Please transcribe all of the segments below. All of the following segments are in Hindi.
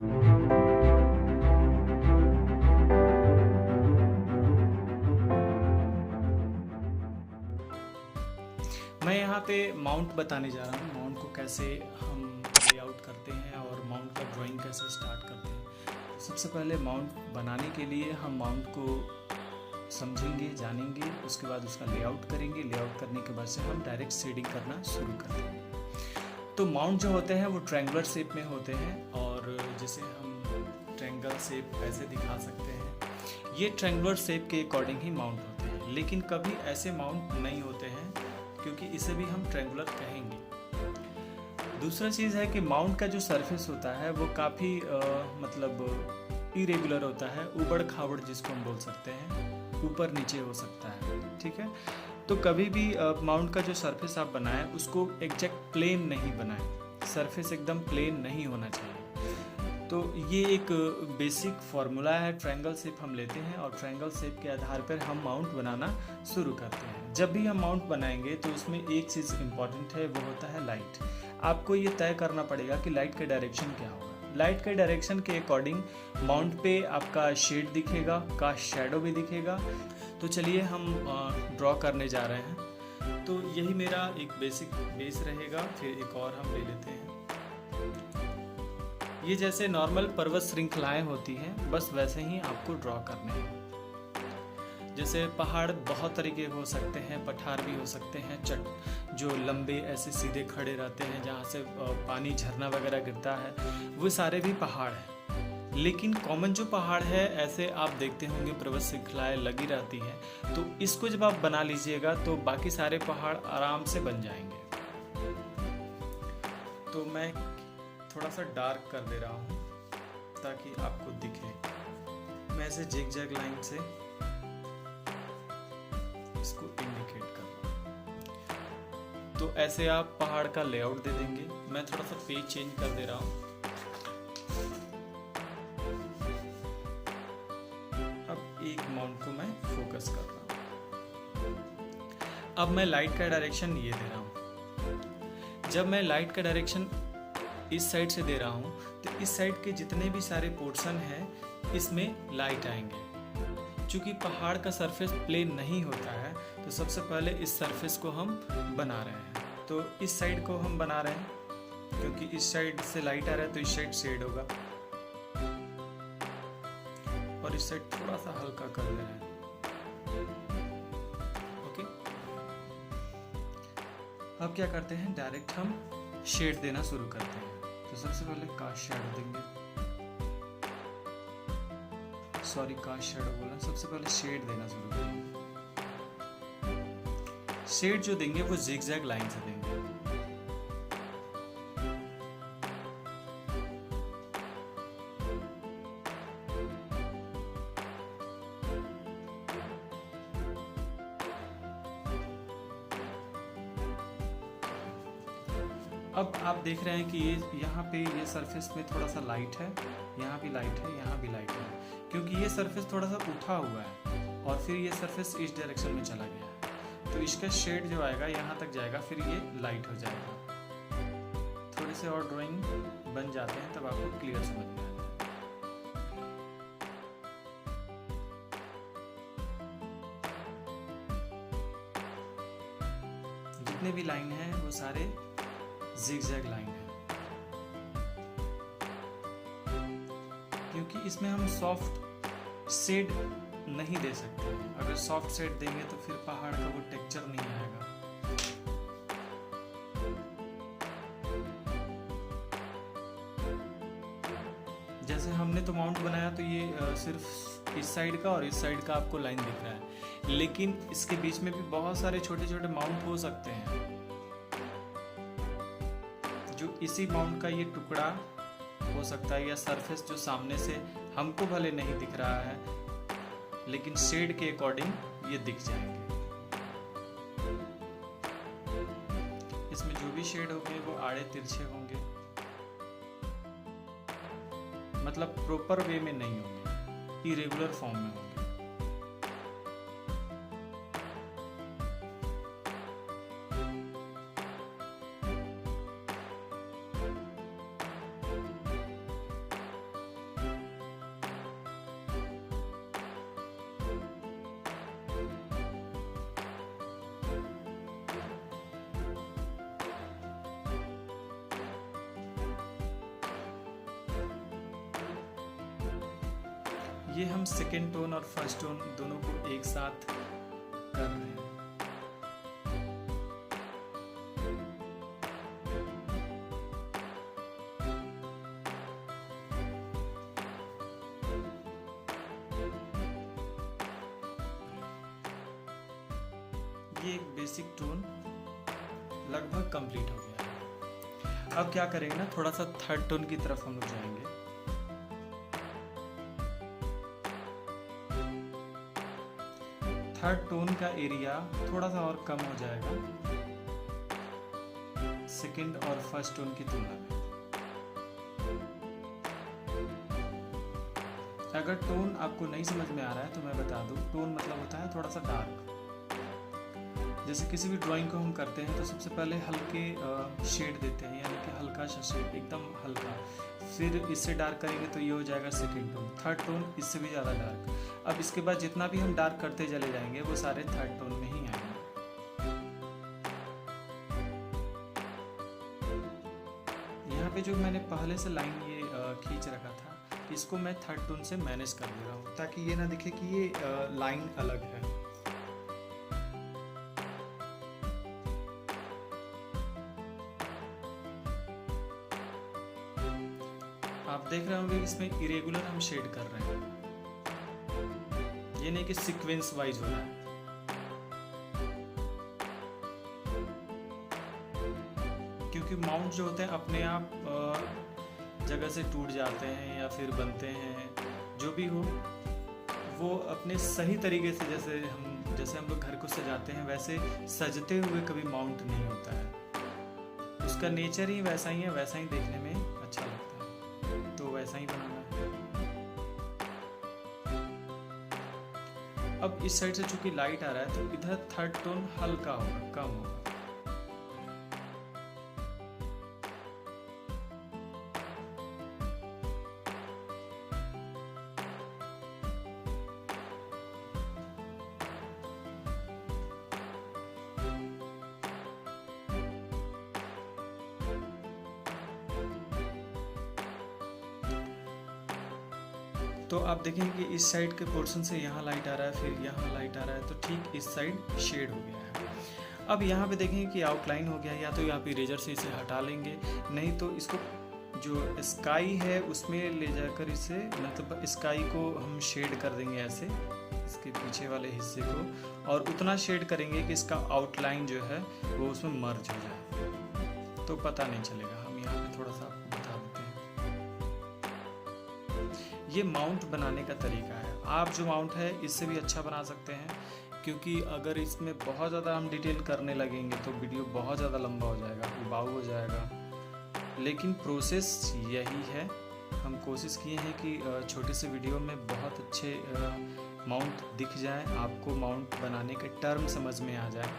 मैं यहाँ पे माउंट बताने जा रहा हूँ। माउंट को कैसे हम लेआउट करते हैं और माउंट का ड्राइंग कैसे स्टार्ट करते हैं। सबसे पहले माउंट बनाने के लिए हम माउंट को समझेंगे, जानेंगे, उसके बाद उसका लेआउट करेंगे। लेआउट करने के बाद से हम डायरेक्ट शेडिंग करना शुरू कर देंगे। तो माउंट जो होते हैं वो ट्रायंगुलर शेप में होते हैं और जैसे हम ट्रायंगल शेप ऐसे दिखा सकते हैं। ये ट्रायंगुलर शेप के अकॉर्डिंग ही माउंट होते हैं, लेकिन कभी ऐसे माउंट नहीं होते हैं क्योंकि इसे भी हम ट्रायंगुलर कहेंगे। दूसरा चीज़ है कि माउंट का जो सरफेस होता है वो काफ़ी मतलब इरेगुलर होता है, उबड़ खाबड़ जिसको हम बोल सकते हैं, ऊपर नीचे हो सकता है। ठीक है, तो कभी भी माउंट का जो सरफेस आप बनाएं उसको एग्जैक्ट प्लेन नहीं बनाएं। सरफेस एकदम प्लेन नहीं होना चाहिए। तो ये एक बेसिक फार्मूला है। ट्रायंगल शेप हम लेते हैं और ट्रायंगल शेप के आधार पर हम माउंट बनाना शुरू करते हैं। जब भी हम माउंट बनाएंगे तो उसमें एक चीज़ इम्पॉर्टेंट है, वो होता है लाइट। आपको ये तय करना पड़ेगा कि लाइट का डायरेक्शन क्या होगा। लाइट के डायरेक्शन के अकॉर्डिंग माउंट पे आपका शेड दिखेगा, का शैडो भी दिखेगा। तो चलिए हम ड्रॉ करने जा रहे हैं। तो यही मेरा एक बेसिक बेस रहेगा। फिर एक और हम ले लेते हैं। ये जैसे नॉर्मल पर्वत श्रृंखलाएं होती हैं, बस वैसे ही आपको ड्रॉ करने हैं। जैसे पहाड़ बहुत तरीके हो सकते हैं, पठार भी हो सकते हैं, जो लंबे ऐसे सीधे खड़े रहते हैं जहाँ से पानी झरना वगैरह गिरता है, वो सारे भी पहाड़ हैं। लेकिन कॉमन जो पहाड़ है, ऐसे आप देखते होंगे पर्वत श्रृंखलाएं लगी रहती हैं, तो इसको जब आप बना लीजिएगा तो बाकी सारे पहाड़ आराम से बन जाएंगे। तो मैं थोड़ा सा डार्क कर दे रहा हूँ ताकि आपको दिखे। मैं ऐसे जिगजैग लाइन से इसको इंडिकेट कर रहा हूँ। तो ऐसे आप पहाड़ का लेआउट दे देंगे। मैं थोड़ा सा पेज चेंज कर दे रहा हूँ। अब एक माउंट को मैं फोकस कर रहा हूँ। अब मैं लाइट का डायरेक्शन ये दे रहा हूँ। जब मैं लाइट का डायरेक्शन इस साइड से दे रहा हूँ तो इस साइड के जितने भी सारे पोर्शन हैं इसमें लाइट आएंगे। चूँकि पहाड़ का सरफेस प्लेन नहीं होता है तो सबसे पहले इस सरफेस को हम बना रहे हैं। तो इस साइड को हम बना रहे हैं क्योंकि इस साइड से लाइट आ रहा है तो इस साइड शेड होगा, और इस साइड थोड़ा सा हल्का कर दे रहे हैं। ओके, अब क्या करते हैं, डायरेक्ट हम शेड देना शुरू करते हैं। तो सबसे पहले कास्ट शैडो देंगे, कास्ट शैडो बोला, सबसे पहले शेड देना शुरू करेंगे। शेड जो देंगे वो जिगजैग लाइन से देंगे। अब आप देख रहे हैं कि ये यहाँ पे ये सरफेस में थोड़ा सा लाइट है, यहाँ भी लाइट है, यहाँ भी लाइट है, क्योंकि ये सरफेस थोड़ा सा उठा हुआ है और फिर ये सरफेस इस डायरेक्शन में चला गया है। तो इसका शेड जो आएगा यहाँ तक जाएगा, फिर ये लाइट हो जाएगा। थोड़े से और ड्राइंग बन जाते हैं तब आपको क्लियर समझ में आ जाएगा। जितने भी लाइन हैं वो सारे जिगजैग लाइन है, क्योंकि इसमें हम सॉफ्ट शेड नहीं दे सकते। अगर सॉफ्ट शेड देंगे तो फिर पहाड़ का वो टेक्सचर नहीं आएगा। जैसे हमने तो माउंट बनाया तो ये सिर्फ इस साइड का और इस साइड का आपको लाइन दिख रहा है, लेकिन इसके बीच में भी बहुत सारे छोटे छोटे माउंट हो सकते हैं। जो इसी माउंट का ये टुकड़ा हो सकता है, या सरफेस जो सामने से हमको भले नहीं दिख रहा है लेकिन शेड के अकॉर्डिंग ये दिख जाएंगे। इसमें जो भी शेड होंगे वो आड़े तिरछे होंगे, मतलब प्रॉपर वे में नहीं होंगे, इरेगुलर फॉर्म में होंगे। ये हम सेकेंड टोन और फर्स्ट टोन दोनों को एक साथ कर रहे हैं। ये एक बेसिक टोन लगभग कंप्लीट हो गया है। अब क्या करेंगे ना, थोड़ा सा थर्ड टोन की तरफ हम लोग जाएंगे। थर्ड टोन का एरिया थोड़ा सा और कम हो जाएगा सेकंड और फर्स्ट टोन की तुलना में। अगर टोन आपको नहीं समझ में आ रहा है तो मैं बता दूं, टोन मतलब होता है थोड़ा सा डार्क। जैसे किसी भी ड्राइंग को हम करते हैं तो सबसे पहले हल्के शेड देते हैं, यानी कि हल्का सा शेड, एकदम हल्का। फिर इससे डार्क करेंगे तो ये हो जाएगा सेकंड टोन। थर्ड टोन इससे भी ज़्यादा डार्क। अब इसके बाद जितना भी हम डार्क करते चले जाएंगे वो सारे थर्ड टोन में ही आएंगे। यहाँ पे जो मैंने पहले से लाइन ये खींच रखा था, इसको मैं थर्ड टोन से मैनेज कर दे रहा हूँ ताकि ये ना दिखे कि ये लाइन अलग है। आप देख रहे होंगे इसमें इरेगुलर हम शेड कर रहे हैं, ये नहीं कि सीक्वेंस वाइज हो रहा है। क्योंकि माउंट जो होते हैं अपने आप जगह से टूट जाते हैं या फिर बनते हैं, जो भी हो वो अपने सही तरीके से, जैसे हम लोग घर को सजाते हैं वैसे सजते हुए कभी माउंट नहीं होता है। उसका नेचर ही वैसा ही है, वैसा ही देखने में अच्छा लगता है, तो वैसा ही बनाना है। अब इस साइड से चूंकि लाइट आ रहा है तो इधर थर्ड टोन हल्का होगा, कम होगा। तो आप देखेंगे कि इस साइड के पोर्शन से यहाँ लाइट आ रहा है, फिर यहाँ लाइट आ रहा है, तो ठीक इस साइड शेड हो गया है। अब यहाँ पे देखेंगे कि आउटलाइन हो गया, या तो यहाँ पे इरेजर से इसे हटा लेंगे, नहीं तो इसको जो स्काई है उसमें ले जाकर इसे, मतलब स्काई को हम शेड कर देंगे ऐसे, इसके पीछे वाले हिस्से को, और उतना शेड करेंगे कि इसका आउटलाइन जो है वो उसमें मर्ज हो जाए, तो पता नहीं चलेगा। हम यहाँ पे थोड़ा सा आपको बता देते हैं। ये माउंट बनाने का तरीका है। आप जो माउंट है इससे भी अच्छा बना सकते हैं, क्योंकि अगर इसमें बहुत ज़्यादा हम डिटेल करने लगेंगे तो वीडियो बहुत ज़्यादा लंबा हो जाएगा, उबाऊ हो जाएगा। लेकिन प्रोसेस यही है। हम कोशिश किए हैं कि छोटे से वीडियो में बहुत अच्छे माउंट दिख जाए, आपको माउंट बनाने के टर्म समझ में आ जाए।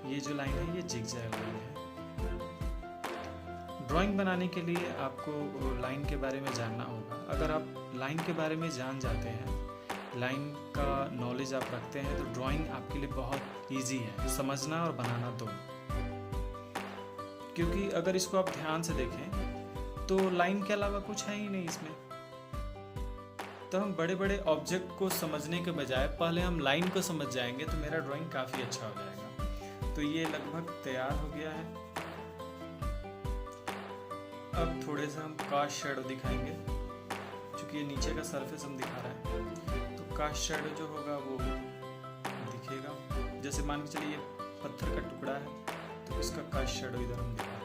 ये जो लाइन है ये जिगजैग लाइन है। ड्राइंग बनाने के लिए आपको लाइन के बारे में जानना होगा। अगर आप लाइन के बारे में जान जाते हैं, लाइन का नॉलेज आप रखते हैं, तो ड्राइंग आपके लिए बहुत इजी है, समझना और बनाना दोनों। क्योंकि अगर इसको आप ध्यान से देखें तो लाइन के अलावा कुछ है ही नहीं इसमें। तो हम बड़े बड़े ऑब्जेक्ट को समझने के बजाय पहले हम लाइन को समझ जाएंगे तो मेरा ड्राइंग काफ़ी अच्छा हो जाएगा। तो ये लगभग तैयार हो गया है। अब थोड़े से हम कास्ट शैडो दिखाएंगे, क्योंकि ये नीचे का सरफेस हम दिखा रहे हैं, तो कास्ट शैडो जो होगा वो दिखेगा। जैसे मान के चलिए ये पत्थर का टुकड़ा है, तो इसका कास्ट शैडो इधर हम दिखा रहे हैं।